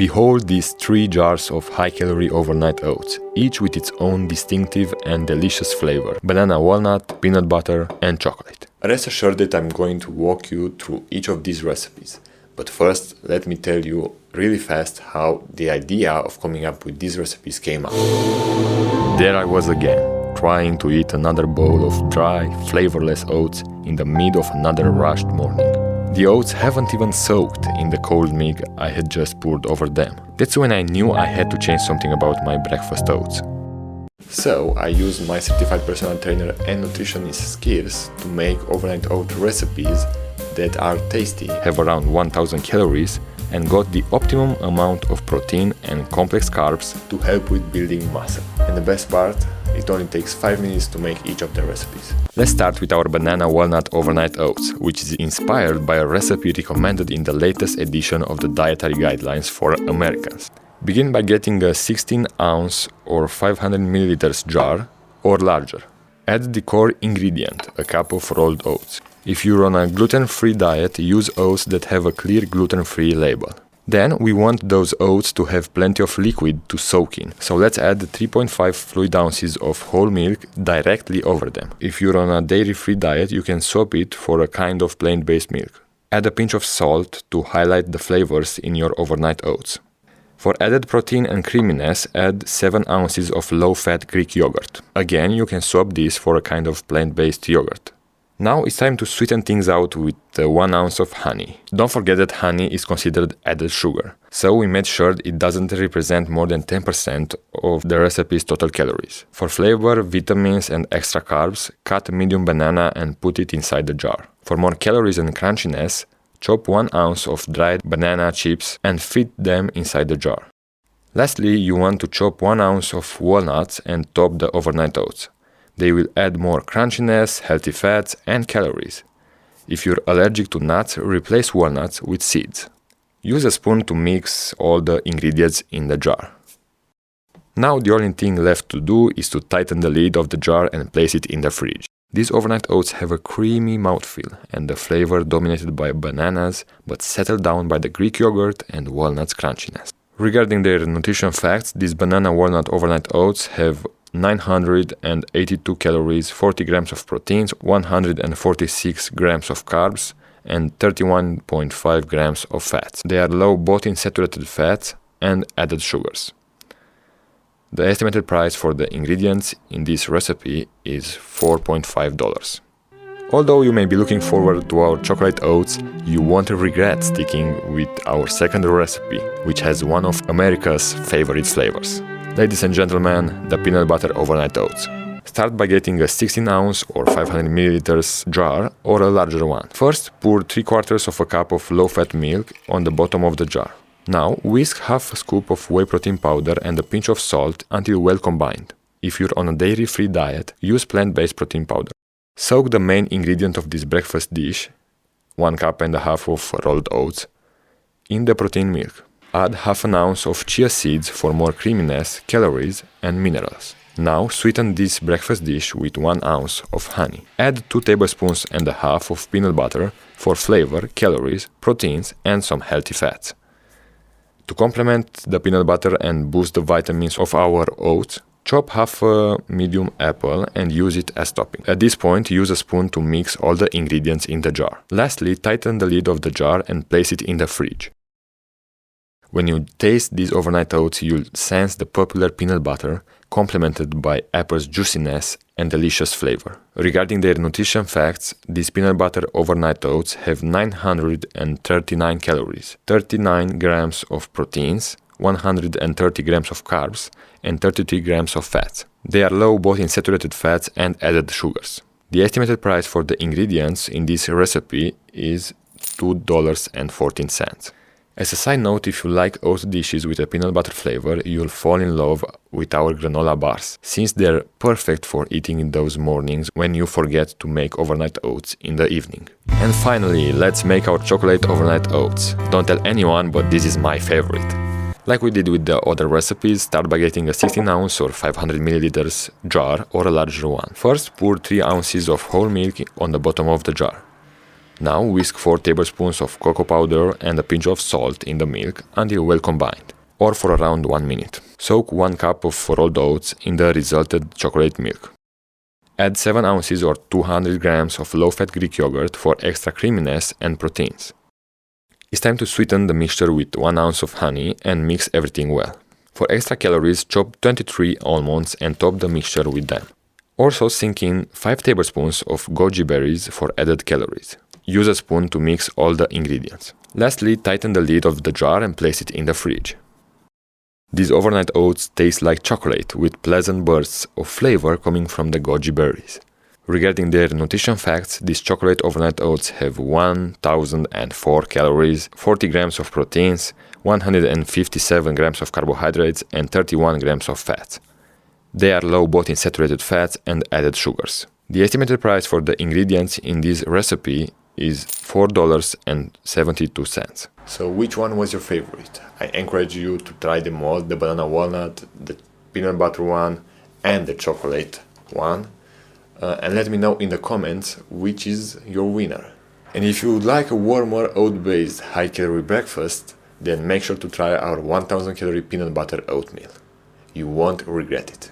Behold these 3 jars of high-calorie overnight oats, each with its own distinctive and delicious flavor: banana walnut, peanut butter, and chocolate. Rest assured that I'm going to walk you through each of these recipes. But first, let me tell you really fast how the idea of coming up with these recipes came up. There I was again, trying to eat another bowl of dry, flavorless oats in the mid of another rushed morning. The oats haven't even soaked in the cold milk I had just poured over them. That's when I knew I had to change something about my breakfast oats. So I used my certified personal trainer and nutritionist skills to make overnight oat recipes that are tasty, have around 1000 calories, and got the optimum amount of protein and complex carbs to help with building muscle. And the best part, it only takes 5 minutes to make each of the recipes. Let's start with our banana walnut overnight oats, which is inspired by a recipe recommended in the latest edition of the Dietary Guidelines for Americans. Begin by getting a 16-ounce or 500 milliliters jar or larger. Add the core ingredient, a cup of rolled oats. If you're on a gluten-free diet, use oats that have a clear gluten-free label. Then we want those oats to have plenty of liquid to soak in, so let's add 3.5 fluid ounces of whole milk directly over them. If you're on a dairy-free diet, you can swap it for a kind of plant-based milk. Add a pinch of salt to highlight the flavors in your overnight oats. For added protein and creaminess, add 7 ounces of low-fat Greek yogurt. Again, you can swap this for a kind of plant-based yogurt. Now it's time to sweeten things out with 1 ounce of honey. Don't forget that honey is considered added sugar, so we made sure it doesn't represent more than 10% of the recipe's total calories. For flavor, vitamins, and extra carbs, cut a medium banana and put it inside the jar. For more calories and crunchiness, chop 1 ounce of dried banana chips and fit them inside the jar. Lastly, you want to chop 1 ounce of walnuts and top the overnight oats. They will add more crunchiness, healthy fats, and calories. If you're allergic to nuts, replace walnuts with seeds. Use a spoon to mix all the ingredients in the jar. Now the only thing left to do is to tighten the lid of the jar and place it in the fridge. These overnight oats have a creamy mouthfeel and the flavor dominated by bananas but settled down by the Greek yogurt and walnuts crunchiness. Regarding their nutrition facts, these banana walnut overnight oats have 982 calories, 40 grams of proteins, 146 grams of carbs, and 31.5 grams of fats. They are low both in saturated fats and added sugars. The estimated price for the ingredients in this recipe is $4.5. Although you may be looking forward to our chocolate oats, you won't regret sticking with our second recipe, which has one of America's favorite flavors. Ladies and gentlemen, the peanut butter overnight oats. Start by getting a 16-ounce or 500 milliliters jar or a larger one. First, pour 3/4 of a cup of low-fat milk on the bottom of the jar. Now, whisk half a scoop of whey protein powder and a pinch of salt until well combined. If you're on a dairy-free diet, use plant-based protein powder. Soak the main ingredient of this breakfast dish, 1.5 cups of rolled oats, in the protein milk. Add half an ounce of chia seeds for more creaminess, calories, and minerals. Now sweeten this breakfast dish with 1 ounce of honey. Add 2 tablespoons and a half of peanut butter for flavor, calories, proteins, and some healthy fats. To complement the peanut butter and boost the vitamins of our oats, chop half a medium apple and use it as topping. At this point, use a spoon to mix all the ingredients in the jar. Lastly, tighten the lid of the jar and place it in the fridge. When you taste these overnight oats, you'll sense the popular peanut butter, complemented by apple's juiciness and delicious flavor. Regarding their nutrition facts, these peanut butter overnight oats have 939 calories, 39 grams of proteins, 130 grams of carbs, and 33 grams of fats. They are low both in saturated fats and added sugars. The estimated price for the ingredients in this recipe is $2.14. As a side note, if you like oat dishes with a peanut butter flavor, you'll fall in love with our granola bars, since they're perfect for eating in those mornings when you forget to make overnight oats in the evening. And finally, let's make our chocolate overnight oats. Don't tell anyone, but this is my favorite. Like we did with the other recipes, start by getting a 16-ounce or 500 milliliters jar or a larger one. First, pour 3 ounces of whole milk on the bottom of the jar. Now whisk 4 tablespoons of cocoa powder and a pinch of salt in the milk until well combined, or for around 1 minute. Soak 1 cup of rolled oats in the resulted chocolate milk. Add 7 ounces or 200 grams of low-fat Greek yogurt for extra creaminess and proteins. It's time to sweeten the mixture with 1 ounce of honey and mix everything well. For extra calories, chop 23 almonds and top the mixture with them. Also sink in 5 tablespoons of goji berries for added calories. Use a spoon to mix all the ingredients. Lastly, tighten the lid of the jar and place it in the fridge. These overnight oats taste like chocolate with pleasant bursts of flavor coming from the goji berries. Regarding their nutrition facts, these chocolate overnight oats have 1004 calories, 40 grams of proteins, 157 grams of carbohydrates, and 31 grams of fats. They are low both in saturated fats and added sugars. The estimated price for the ingredients in this recipe is $4.72. So which one was your favorite? I encourage you to try them all, the banana walnut, the peanut butter one, and the chocolate one. And let me know in the comments which is your winner. And if you would like a warmer oat-based high-calorie breakfast, then make sure to try our 1000 calorie peanut butter oatmeal. You won't regret it.